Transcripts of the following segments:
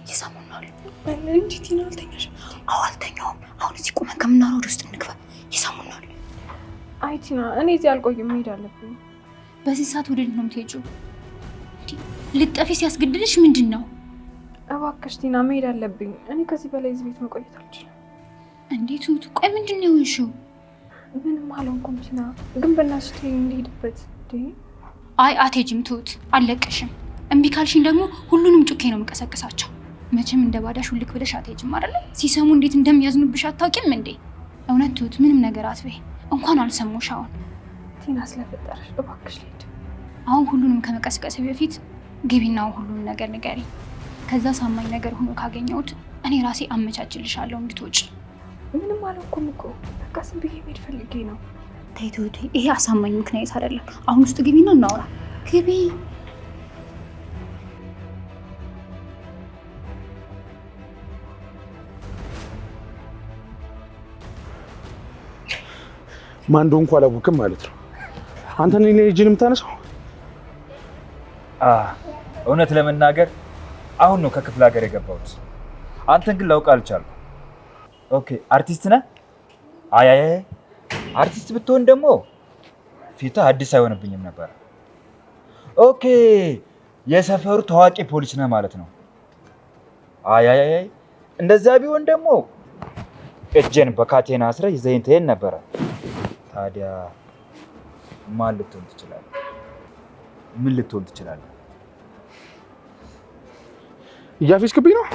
ይሰሙናል። እንዴት ይናልተኛሽ? አልተኛውም። አሁን እዚህ ቁመን ከምናወራው ወደ ውስጥ እንግባ። ይሰሙናል። አይ ቲና፣ እኔ እዚህ አልቆይም፣ መሄድ አለብኝ። በዚህ ሰዓት ወደ ነው የምትሄጂው? ልጠፊ ሲያስገድድሽ ምንድን ነው? እባክሽ ቲና፣ መሄድ አለብኝ። እኔ ከዚህ በላይ እዚህ ቤት መቆየት አልችልም። እንዴት ነው? ቆይ ምንድን ነው የሆንሽው? ምንም አልሆንኩም ቲና፣ ግን በእናትሽ ተይኝ እንሂድበት። አይ አትሄጂም ትሁት፣ አልለቅሽም። እምቢ ካልሽኝ ደግሞ ሁሉንም ጩኬ ነው የምቀሰቅሳቸው። መቼም እንደ ባዳሽ ውልክ ብለሽ አትሄጂም አይደለ? ሲሰሙ እንዴት እንደሚያዝኑብሽ አታውቂም እንዴ? እውነት ትሁት፣ ምንም ነገር አትበይ። እንኳን አልሰሙሽ። አሁን ቲና፣ ስለፈጠረሽ እባክሽ ልሂድ። አሁን ሁሉንም ከመቀስቀስ በፊት ግቢና ሁሉንም ነገር ንገሪኝ። ከዛ ሳማኝ ነገር ሆኖ ካገኘሁት እኔ ራሴ አመቻችልሻለሁ እንድትወጪ። ምንም አልሆንኩም እኮ፣ በቃ ዝም ብዬ መሄድ ፈልጌ ነው። ተይ ትሁት፣ ይሄ አሳማኝ ምክንያት አይደለም። አሁን ውስጥ ግቢና እናውራ። ግቢ። ማን እንደሆንኩ አላወቅም ማለት ነው። አንተ ነኝ ልጅን የምታነሳው? እውነት ለመናገር አሁን ነው ከክፍለ ሀገር የገባሁት። አንተን ግን ላውቅ አልቻልኩም። ኦኬ፣ አርቲስት ነህ? አይ አርቲስት ብትሆን ደግሞ ፊትህ አዲስ አይሆንብኝም ነበር። ኦኬ፣ የሰፈሩ ታዋቂ ፖሊስ ነህ ማለት ነው። አይ እንደዛ ቢሆን ደግሞ እጄን በካቴና አስረህ ይዘኸኝ ትሄድ ነበረ። ታዲያ ማን ልትሆን ትችላለህ? ምን ልትሆን ትችላለህ? እያፌዝክብኝ ነው።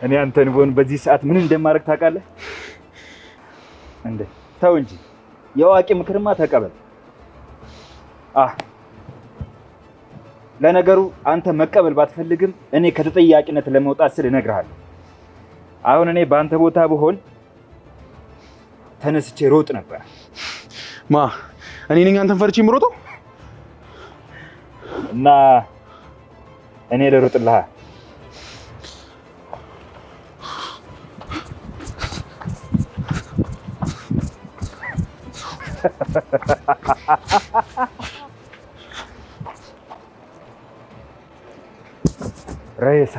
እኔ አንተን ብሆን በዚህ ሰዓት ምን እንደማደርግ ታውቃለህ? እንዴ ተው እንጂ የአዋቂ ምክርማ ተቀበል። ለነገሩ አንተ መቀበል ባትፈልግም እኔ ከተጠያቂነት ለመውጣት ስል እነግርሃለሁ። አሁን እኔ በአንተ ቦታ ብሆን ተነስቼ ሮጥ ነበር። እኔ ነኝ አንተን ፈርቼ የምሮጠው? እና እኔ ልሮጥልህ? ሬሳ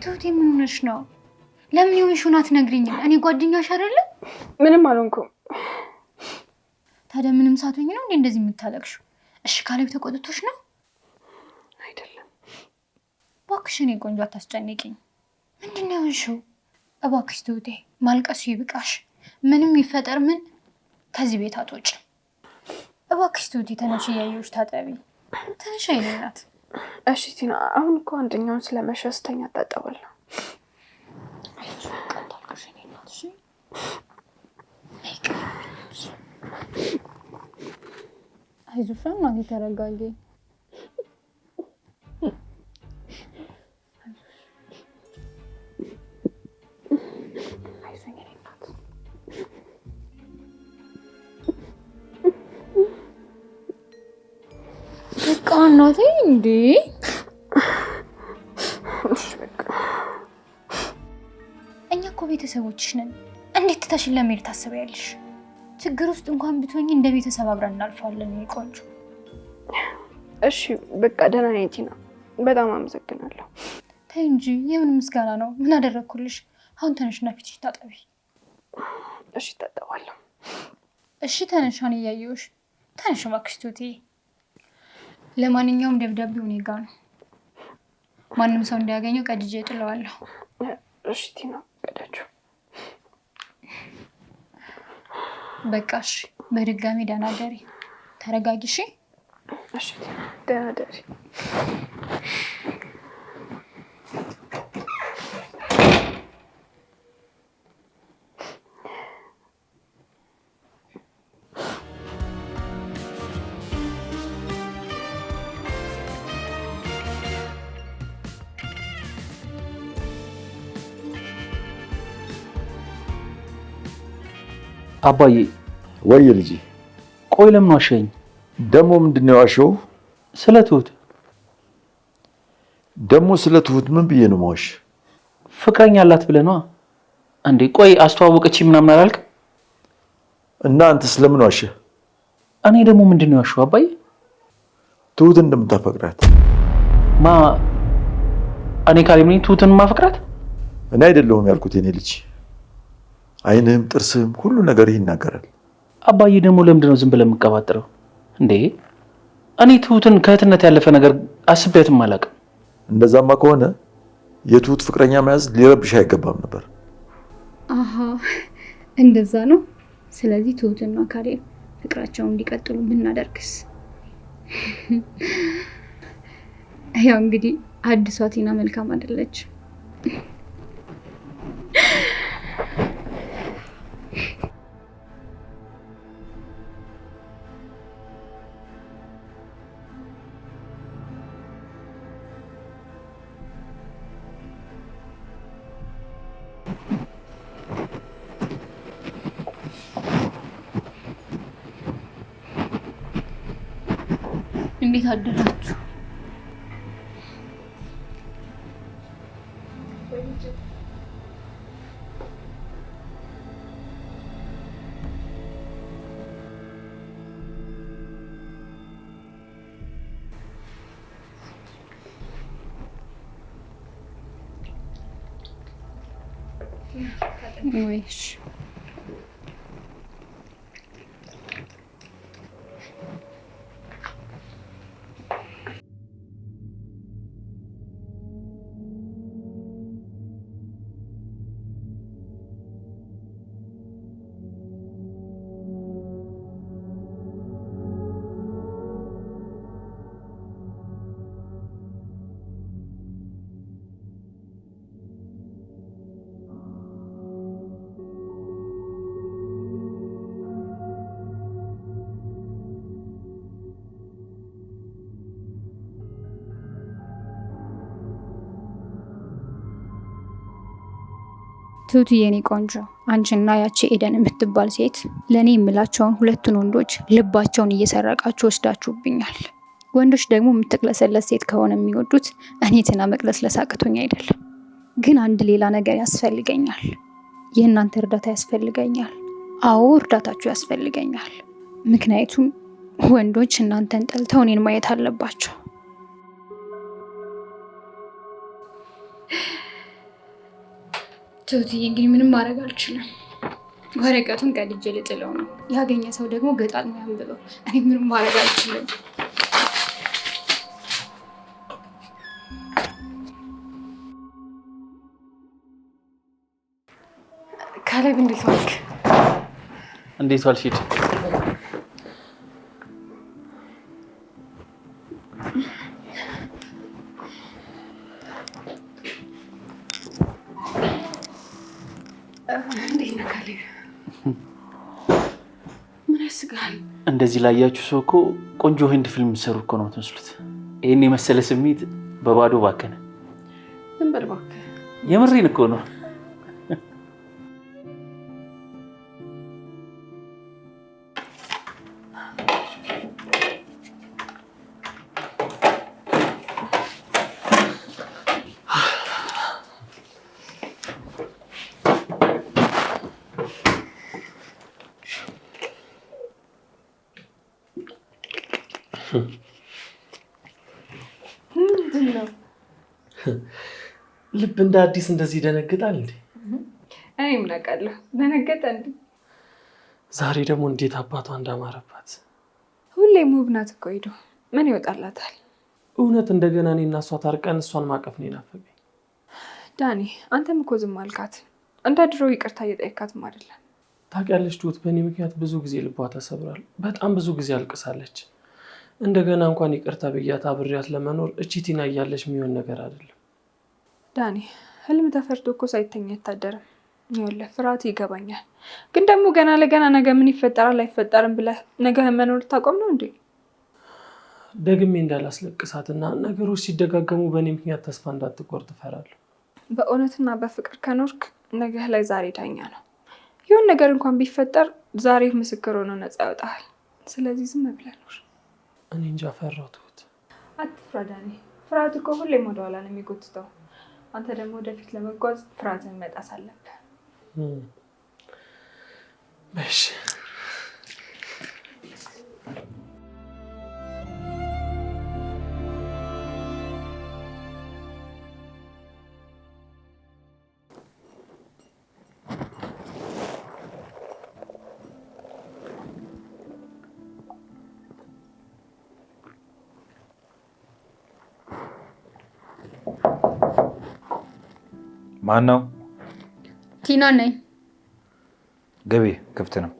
ትሁቴ፣ ምን ሆነሽ ነው? ለምን የሆንሽውን አትነግሪኝም? እኔ ጓደኛሽ አይደለም? ምንም አልሆንኩም። ታዲያ ምንም ሳትሆኝ ነው እንደዚህ የምታለቅሽው? እሺ ካሌብ ተቆጥቶሽ ነው? አይደለም። እባክሽ እኔ ቆንጆ አታስጨንቂኝ። ምንድን ነው የሆንሽው? እባክሽ ትሁቴ፣ ማልቀሱ ይብቃሽ። ምንም ይፈጠር ምን ከዚህ ቤት አትወጪ። እባክሽ ትሁቴ፣ ተነሽ፣ እያየሁሽ ታጠቢ። ተነሽ አይለናት። እሺ ቲና፣ አሁን እኮ አንደኛውን ስለመሸ ስተኛ አጣጣባለሁ። አይዞሽ እናቴ፣ ተረጋጊ። በቃ እናቴ፣ እንዴ እኛ እኮ ቤተሰቦችሽ ነን። እንዴት ትተሽን ለመሄድ ታስቢያለሽ? ችግር ውስጥ እንኳን ብትሆኚ እንደ ቤተሰብ አብረን እናልፋለን። ቆንጆ፣ እሺ በቃ ደህና ነኝ ቲና፣ በጣም አመሰግናለሁ። ተይ እንጂ የምን ምስጋና ነው? ምን አደረግኩልሽ? አሁን ተነሽና ፊትሽ ታጠቢ። እሺ ታጠባለሁ። እሺ ተነሻን፣ እያየሁሽ። ተነሽ እባክሽ ትሁቴ። ለማንኛውም ደብዳቤው እኔ ጋ ነው። ማንም ሰው እንዲያገኘው ቀድጄ ጥለዋለሁ። እሺ ቲና፣ ቀዳችሁ። በቃ እሺ፣ በድጋሚ ደህና ደሪ። ተረጋጊ እሺ? እሺ ቲና፣ ደህና ደሪ። አባዬ ወይ ልጄ፣ ቆይ ለምን ዋሸኝ? ደግሞ ምንድነው ዋሸው? ስለ ትሁት ደግሞ ስለ ትሁት ምን ብዬ ነው ማዋሽ? ፍቅረኛ አላት ብለህ ነዋ እንዴ? ቆይ አስተዋወቀች ምናምን አላልክ? እና አንተ ስለምን ዋሸ? እኔ ደግሞ ምንድነው ዋሸው አባዬ? ትሁት እንደምታፈቅራት። ማ እኔ ካሌብ ነኝ ትሁትን ማፈቅራት? እኔ አይደለሁም ያልኩት የኔ ልጅ። አይንህም ጥርስህም ሁሉ ነገር ይናገራል። አባዬ ደግሞ ለምንድነው ዝም ብለህ የምትቀባጥረው እንዴ? እኔ ትሁትን ከእህትነት ያለፈ ነገር አስቤያትም አላውቅም። እንደዛማ ከሆነ የትሁት ፍቅረኛ መያዝ ሊረብሽ አይገባም ነበር። አሃ እንደዛ ነው። ስለዚህ ትሁትና ካሌብ ፍቅራቸውን እንዲቀጥሉ ብናደርግስ? ያው እንግዲህ አዲሷ ቲና መልካም አይደለች። እንዴት አደራችሁ? ወይሽ ትሁት የኔ ቆንጆ፣ አንቺና ያቺ ኤደን የምትባል ሴት ለኔ የምላቸውን ሁለቱን ወንዶች ልባቸውን እየሰረቃችሁ ወስዳችሁብኛል። ወንዶች ደግሞ የምትቅለሰለስ ሴት ከሆነ የሚወዱት እኔ ትና መቅለስለስ አቅቶኝ አይደለም። ግን አንድ ሌላ ነገር ያስፈልገኛል። የእናንተ እርዳታ ያስፈልገኛል። አዎ እርዳታችሁ ያስፈልገኛል። ምክንያቱም ወንዶች እናንተን ጠልተው እኔን ማየት አለባቸው። ትሁትዬ እንግዲህ ምንም ማድረግ አልችልም። ወረቀቱን ቀድጄ ልጥለው ነው። ያገኘ ሰው ደግሞ ገጣጥሞ ያንብበው። እኔ ምንም ማድረግ አልችልም። ካሌብ እንዴት ዋልክ? እንዴት ዋልሽ? እንደዚህ ላያችሁ ሰው እኮ ቆንጆ ህንድ ፊልም ሰሩ እኮ ነው የምትመስሉት። ይሄን የመሰለ ስሜት በባዶ ባከነ። ዝም በል እባክህ። የምሬን እኮ ነው። ልብ እንደ አዲስ እንደዚህ ደነግጣል እንዴ? እኔ ምን አውቃለሁ፣ ደነገጠ እንዴ? ዛሬ ደግሞ እንዴት አባቷ እንዳማረባት። ሁሌም ውብ ናት እኮ ሂዱ፣ ምን ይወጣላታል? እውነት እንደገና እኔ እና እሷ ታርቀን እሷን ማቀፍ ነው የናፈቀኝ። ዳኒ፣ አንተም እኮ ዝም አልካት። እንደ ድሮ ይቅርታ እየጠየካትም አይደለም። ታውቂያለሽ ትሁት፣ በእኔ ምክንያት ብዙ ጊዜ ልቧ ተሰብሯል። በጣም ብዙ ጊዜ አልቅሳለች። እንደገና እንኳን ይቅርታ ብያት አብሬያት ለመኖር እቺ ቲና እያለች የሚሆን ነገር አይደለም። ዳኒ፣ ህልም ተፈርዶ እኮ ሳይተኛ አይታደርም። ይኸውልህ ፍርሃት ይገባኛል፣ ግን ደግሞ ገና ለገና ነገ ምን ይፈጠራል አይፈጠርም ብለህ ነገ መኖር ታቆም ነው እንዴ? ደግሜ እንዳላስለቅሳትና ነገሮች ሲደጋገሙ በእኔ ምክንያት ተስፋ እንዳትቆርጥ እፈራለሁ። በእውነትና በፍቅር ከኖርክ ነገህ ላይ ዛሬ ዳኛ ነው። ይሁን ነገር እንኳን ቢፈጠር ዛሬ ምስክር ሆኖ ነፃ ያወጣል። ስለዚህ ዝም ብለህ ኑር። እኔ እንጃ ፈራሁ ትሁት። አትፍራ ዳኒ። ፍርሃት እኮ ሁሌም ወደ ኋላ ነው የሚጎትተው። አንተ ደግሞ ወደፊት ለመጓዝ ፍርሃትን መጣስ አለብህ። እሺ ማን ነው? ቲና ነኝ። ግቢ፣ ክፍት ነው።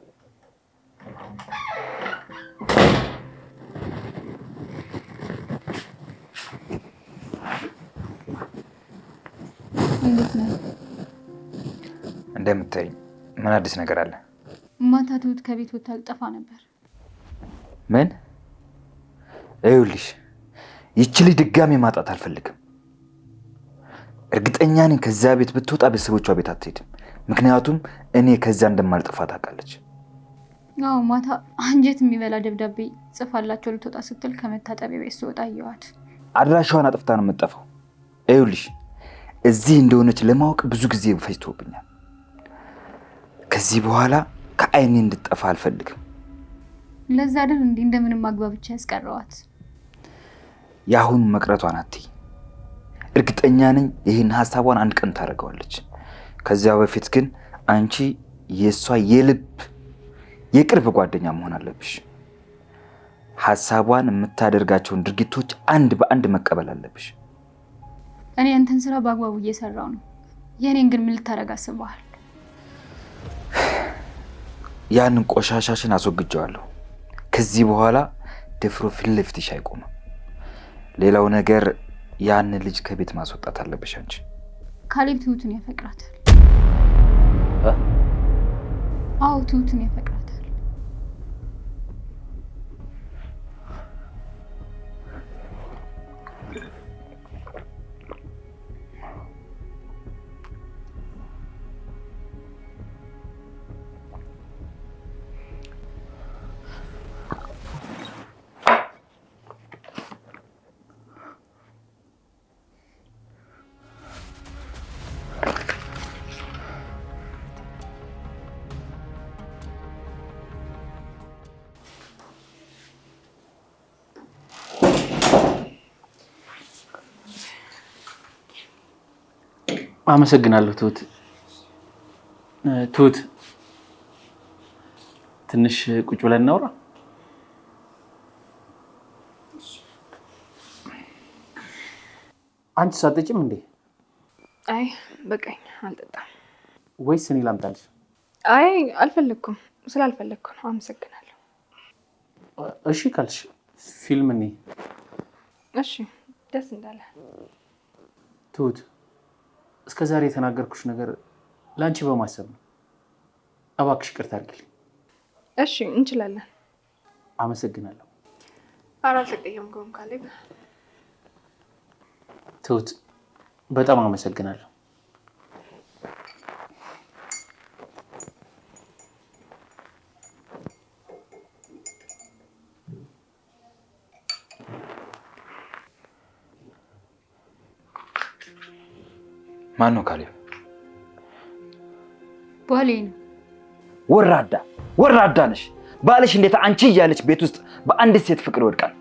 እንዴት ነህ? እንደምታይኝ ምን አዲስ ነገር አለ? ማታ ትሁት ከቤት ወጥታ ልጠፋ ነበር። ምን? ይኸውልሽ ይቺ ልጅ ድጋሜ ማጣት አልፈልግም። እርግጠኛ ነኝ ከዛ ቤት ብትወጣ ቤተሰቦቿ ቤት አትሄድም። ምክንያቱም እኔ ከዛ እንደማልጠፋ ታውቃለች። አዎ ማታ አንጀት የሚበላ ደብዳቤ ጽፋላቸው ልትወጣ ስትል ከመታጠቢያ ቤት ስወጣ አየኋት። አድራሻዋን አጥፍታ ነው የምትጠፋው። ይኸውልሽ እዚህ እንደሆነች ለማወቅ ብዙ ጊዜ ፈጅቶብኛል። ከዚህ በኋላ ከአይኔ እንድትጠፋ አልፈልግም። ለዛ አይደል እንዴ እንደምንም አግባብቻ ያስቀረዋት። የአሁኑ መቅረቷን አትይ። እርግጠኛ ነኝ ይህን ሀሳቧን አንድ ቀን ታደርገዋለች። ከዚያ በፊት ግን አንቺ የእሷ የልብ የቅርብ ጓደኛ መሆን አለብሽ። ሀሳቧን የምታደርጋቸውን ድርጊቶች አንድ በአንድ መቀበል አለብሽ። እኔ አንተን ስራ በአግባቡ እየሰራው ነው። የኔን ግን ምን ልታረግ አስበሃል? ያንን ቆሻሻሽን አስወግጀዋለሁ። ከዚህ በኋላ ደፍሮ ፊት ለፊትሽ አይቆምም። ሌላው ነገር ያንን ልጅ ከቤት ማስወጣት አለብሽ አንቺ። ካሌብ ትሁትን ያፈቅራታል። አዎ ትሁትን ያፈቅራታል። አመሰግናለሁ ትሁት። ትሁት ትንሽ ቁጭ ብለን እናውራ። አንቺ ሳትጠጪም እንዴ? አይ በቃኝ፣ አልጠጣም። ወይስ እኔ ላምጣልሽ? አይ አልፈለኩም፣ ስላልፈለኩ ነው። አመሰግናለሁ። እሺ ካልሽ ፊልም እኔ። እሺ ደስ እንዳለ። ትሁት እስከ ዛሬ የተናገርኩሽ ነገር ለአንቺ በማሰብ ነው። እባክሽ ይቅርታ አድርጊልኝ። እሺ እንችላለን። አመሰግናለሁ። ኧረ አልተቀየምኩም ካሌብ። ትሁት በጣም አመሰግናለሁ። ማን ነው ካሌብ? ባሌ ነው። ወራዳ ወራዳ ነሽ። ባልሽ እንዴት አንቺ እያለች ቤት ውስጥ በአንድ ሴት ፍቅር ይወድቃል?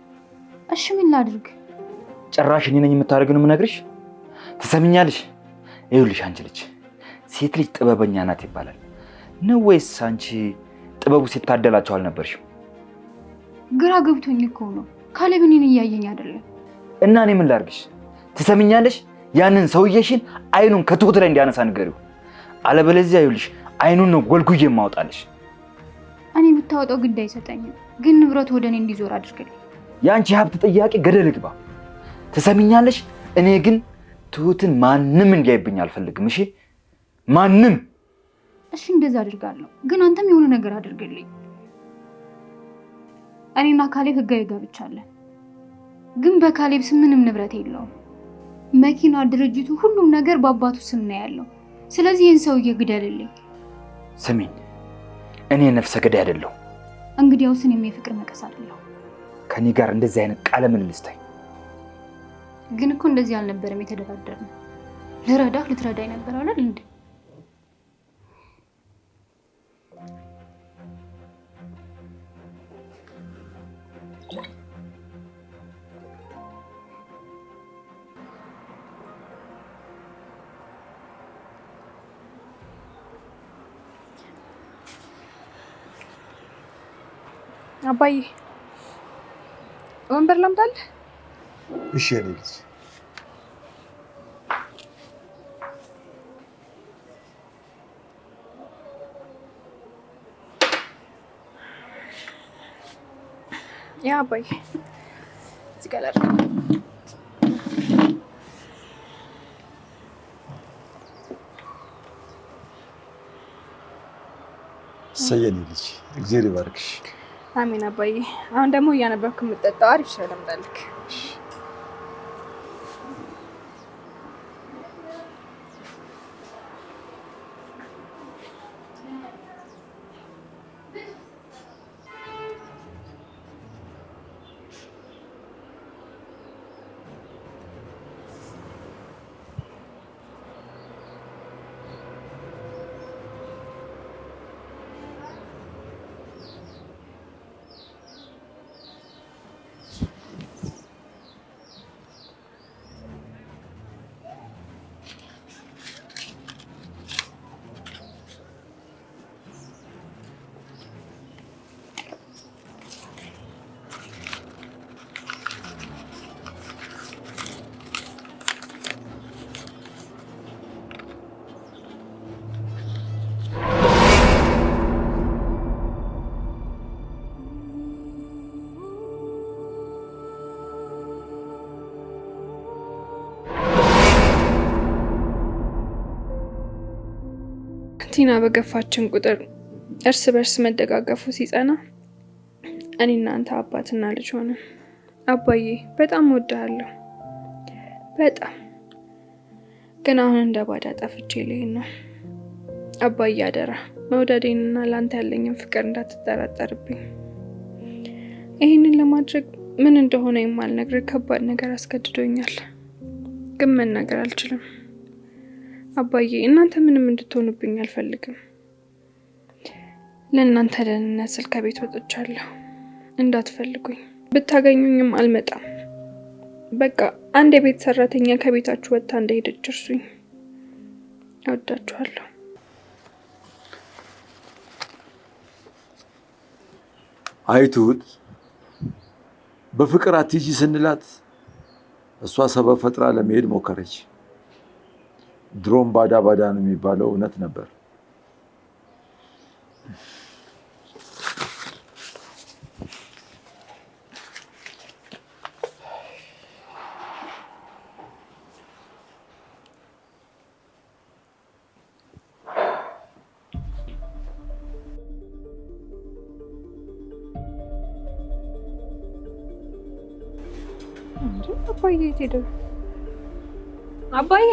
እሺ ምን ላድርግ? ጭራሽ እኔ ነኝ የምታደርጊው ነው የምነግርሽ። ትሰሚኛለሽ? ይኸውልሽ አንቺ ልጅ ሴት ልጅ ጥበበኛ ናት ይባላል ነው ወይስ አንቺ ጥበቡ ሲታደላቸው አልነበርሽም? ግራ ገብቶኝ እኮ ነው። ካሌብ እኔን እያየኝ አይደለም። እና እኔ ምን ላድርግሽ? ትሰሚኛለሽ? ያንን ሰውዬሽን አይኑን ከትሁት ላይ እንዲያነሳ ንገሪው። አለበለዚያ ይኸውልሽ አይኑን ነው ጎልጉዬ የማወጣልሽ። እኔ ብታወጣው ግድ አይሰጠኝም፣ ግን ንብረቱ ወደ እኔ እንዲዞር አድርግልኝ። የአንቺ ሀብት ጥያቄ ገደል ግባ። ትሰሚኛለሽ? እኔ ግን ትሁትን ማንም እንዲያይብኝ አልፈልግም። እሺ ማንም። እሺ እንደዛ አድርጋለሁ፣ ግን አንተም የሆነ ነገር አድርግልኝ። እኔና ካሌብ ህጋዊ ጋብቻ አለን፣ ግን በካሌብ ስም ምንም ንብረት የለውም። መኪና፣ ድርጅቱ፣ ሁሉም ነገር በአባቱ ስም ነው ያለው። ስለዚህ ይህን ሰውዬ ግደልልኝ። ስሚኝ፣ እኔ ነፍሰ ገዳይ አይደለሁ። እንግዲያውስ እኔም የፍቅር መቀስ አይደለሁ። ከኔ ጋር እንደዚህ አይነት ቃለ ምልልስ ታይ። ግን እኮ እንደዚህ አልነበረም የተደራደርነው። ልረዳህ ልትረዳኝ ነበር አይደል እንዴ? አባዬ ወንበር ላምጣልህ? እሺ የኔ ልጅ። ያ አባዬ እዚህ ጋር ላድርግ። ሰየኔ ልጅ እግዚአብሔር ይባርክሽ። አሜን አባዬ። አሁን ደግሞ እያነበብክ የምትጠጣው አሪፍ ሻይ ላምጣልህ። ቲና በገፋችን ቁጥር እርስ በርስ መደጋገፉ ሲጸና እኔ እናንተ አባትና ልጅ ሆነን። አባዬ በጣም እወድሃለሁ፣ በጣም ግን አሁን እንደ ባዳ ጠፍቼ ልሄድ ነው። አባዬ አደራ መውደዴንና ላንተ ያለኝን ፍቅር እንዳትጠራጠርብኝ። ይህንን ለማድረግ ምን እንደሆነ የማልነግርህ ከባድ ነገር አስገድዶኛል፣ ግን መናገር አልችልም። አባዬ እናንተ ምንም እንድትሆኑብኝ አልፈልግም። ለእናንተ ደህንነት ስል ከቤት ወጥቻለሁ። እንዳትፈልጉኝ፣ ብታገኙኝም አልመጣም። በቃ አንድ የቤት ሰራተኛ ከቤታችሁ ወጥታ እንደሄደች እርሱኝ። እወዳችኋለሁ። አይቱት በፍቅር አትሂጂ ስንላት እሷ ሰበብ ፈጥራ ለመሄድ ሞከረች። ድሮም ባዳ ባዳ ነው የሚባለው እውነት ነበር። አባዬ የት ሄደ? አባዬ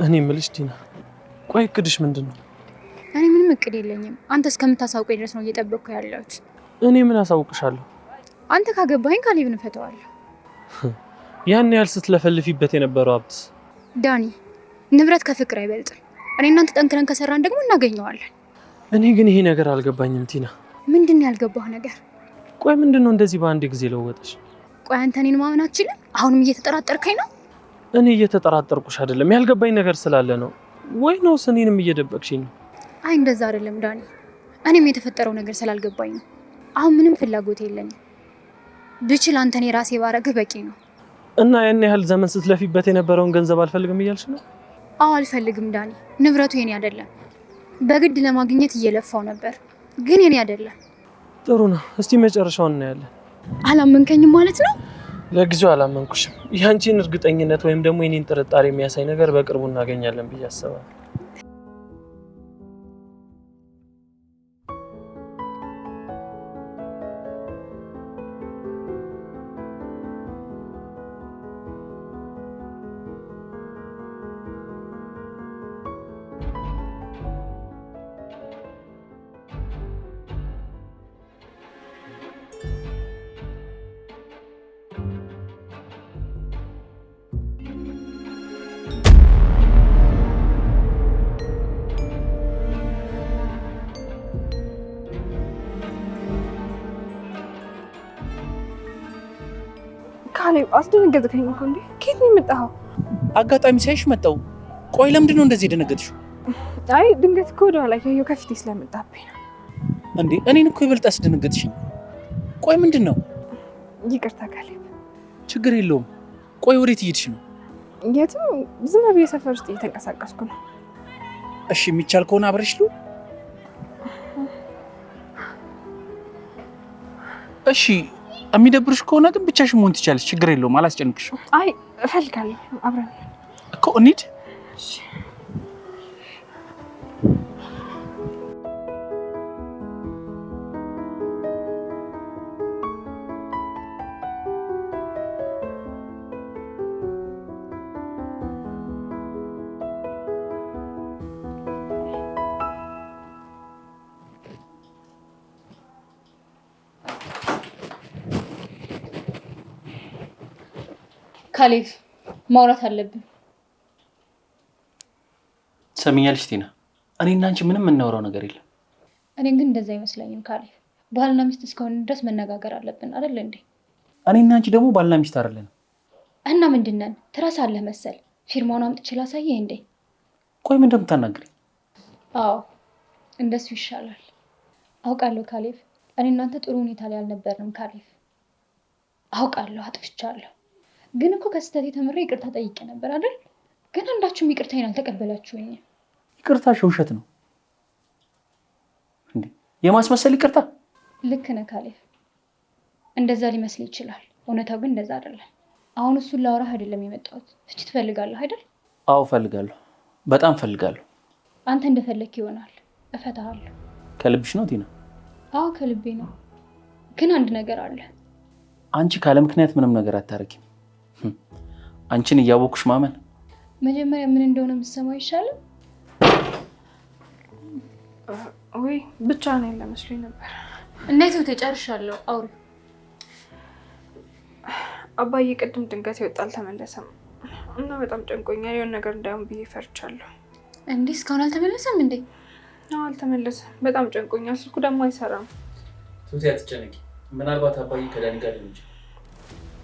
እኔ የምልሽ ቲና፣ ቆይ እቅድሽ ምንድን ነው? እኔ ምንም እቅድ የለኝም። አንተ እስከምታሳውቀኝ ድረስ ነው እየጠበቅኩ ያለሁት። እኔ ምን አሳውቅሻለሁ? አንተ ካገባኸኝ ካሌብን እፈተዋለሁ። ያን ያህል ስትለፈልፊበት የነበረው ሀብት። ዳኒ፣ ንብረት ከፍቅር አይበልጥም። እኔ እናንተ ጠንክረን ከሰራን ደግሞ እናገኘዋለን። እኔ ግን ይሄ ነገር አልገባኝም ቲና። ምንድን ያልገባህ ነገር? ቆይ ምንድን ነው እንደዚህ በአንድ ጊዜ ለወጠሽ? ቆይ አንተ እኔን ማመን አትችልም? አሁንም እየተጠራጠርከኝ ነው? እኔ እየተጠራጠርኩሽ አይደለም፣ ያልገባኝ ነገር ስላለ ነው። ወይ ነው እኔንም እየደበቅሽኝ ነው? አይ እንደዛ አይደለም ዳኒ፣ እኔም የተፈጠረው ነገር ስላልገባኝ ነው። አሁን ምንም ፍላጎት የለኝም። ብችል አንተን የራሴ ባረግህ በቂ ነው። እና ያን ያህል ዘመን ስትለፊበት የነበረውን ገንዘብ አልፈልግም እያልሽ ነው? አዎ አልፈልግም ዳኒ፣ ንብረቱ የኔ አይደለም። በግድ ለማግኘት እየለፋው ነበር፣ ግን የኔ አይደለም። ጥሩ ነው፣ እስቲ መጨረሻውን እናያለን። አላመንከኝም ማለት ነው? ለጊዜው አላመንኩሽም። ያንቺን እርግጠኝነት ወይም ደግሞ የኔን ጥርጣሬ የሚያሳይ ነገር በቅርቡ እናገኛለን ብዬ አስባለሁ። ካሌብ አስደነገጥከኝ እኮ እንዴ! ከየት ነው የመጣኸው? አጋጣሚ ሳይሽ መጣው። ቆይ ለምንድን ነው እንደዚህ የደነገጥሽው? አይ ድንገት እኮ ወደኋላ ያየው ከፊቴ ስለመጣብኝ ነው። እንዴ እኔን እኮ ይበልጥ አስደነገጥሽኝ። ቆይ ምንድን ነው? ይቅርታ ካሌብ። ችግር የለውም። ቆይ ወዴት እየሄድሽ ነው? የትም ዝም ብዬ ሰፈር ውስጥ እየተንቀሳቀስኩ ነው። እሺ የሚቻል ከሆነ አብረሽ ሉ። እሺ የሚደብርሽ ከሆነ ግን ብቻሽን መሆን ትቻለሽ። ችግር የለውም። አላስጨንቅሽም። አይ እፈልጋለሁ። አብረን እኮ እንሂድ። ካሌብ ማውራት አለብን። ሰሚኛልሽ ቲና፣ እኔና አንቺ ምንም የምናወራው ነገር የለም። እኔ ግን እንደዛ አይመስለኝም ካሌብ። ባልና ሚስት እስከሆነ ድረስ መነጋገር አለብን አይደል እንዴ? እኔና አንቺ ደግሞ ባልና ሚስት አይደለንም። እና ምንድነን? ትረሳለህ መሰል። ፊርማውን አምጥቼ ላሳየህ እንዴ? ቆይ ምን እንደምታናግሪኝ? አዎ እንደሱ ይሻላል። አውቃለሁ ካሌብ፣ እኔ እናንተ ጥሩ ሁኔታ ላይ አልነበርንም ካሌብ። አውቃለሁ አጥፍቻለሁ። ግን እኮ ከስተቴ ተምሬ ይቅርታ ጠይቄ ነበር አይደል? ግን አንዳችሁም ይቅርታዬን አልተቀበላችሁኝም። ይቅርታሽ ውሸት ነው እንዴ? የማስመሰል ይቅርታ? ልክ ነህ ካሌብ፣ እንደዛ ሊመስል ይችላል። እውነታው ግን እንደዛ አይደለም። አሁን እሱን ላወራህ አይደለም የመጣሁት። ፍቺ ትፈልጋለህ አይደል? አዎ ፈልጋለሁ፣ በጣም ፈልጋለሁ። አንተ እንደፈለክ ይሆናል፣ እፈታሃለሁ። ከልብሽ ነው ቲና? አዎ ከልቤ ነው። ግን አንድ ነገር አለ። አንቺ ካለ ምክንያት ምንም ነገር አታረጊም። አንቺን እያወኩሽ ማመን። መጀመሪያ ምን እንደሆነ የምትሰማው ይሻላል። ወይ ብቻ ነው ለመስሎኝ ነበር። እንዴት ነው? ተጨርሻለሁ። አውሪ። አባዬ ቅድም ድንገት ይወጣ አልተመለሰም እና በጣም ጨንቆኛል። የሆነ ነገር እንዳይሆን ብዬ ፈርቻለሁ። እንዴ እስካሁን አልተመለሰም እንዴ? አዎ አልተመለሰም። በጣም ጨንቆኛል። ስልኩ ደግሞ አይሰራም። ቱቲ አትጨነቂ። ምናልባት አባዬ ከዳኒ ጋር ሊሆን ይችላል።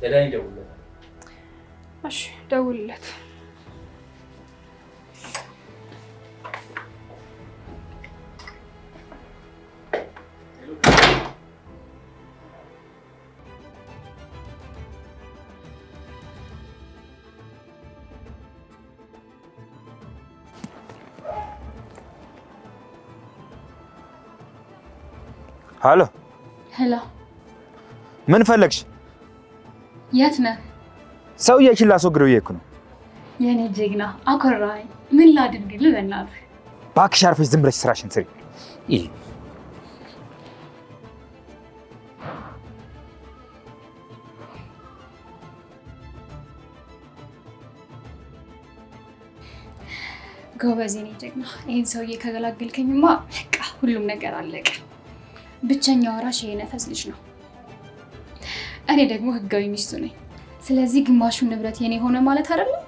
ለዳኒ ደውልለት። እሺ ደውልለት። ሄሎ ሄሎ፣ ምን ፈለግሽ? የት ነህ? ሰውዬሽን ላስወግደው እየሄድኩ ነው። የኔ ጀግና አኮራኝ። ምን ላድርግልህ? በእናትህ እባክሽ አርፈሽ ዝም ብለሽ ስራሽን ስሪ። ጎበዝ የኔ ጀግና። ይህን ሰውዬ ከገላገልከኝማ በቃ ሁሉም ነገር አለቀ። ብቸኛው ወራሽ የነፈስ ልጅ ነው። እኔ ደግሞ ህጋዊ ሚስቱ ነኝ። ስለዚህ ግማሹን ንብረት የኔ ሆነ ማለት አይደለም።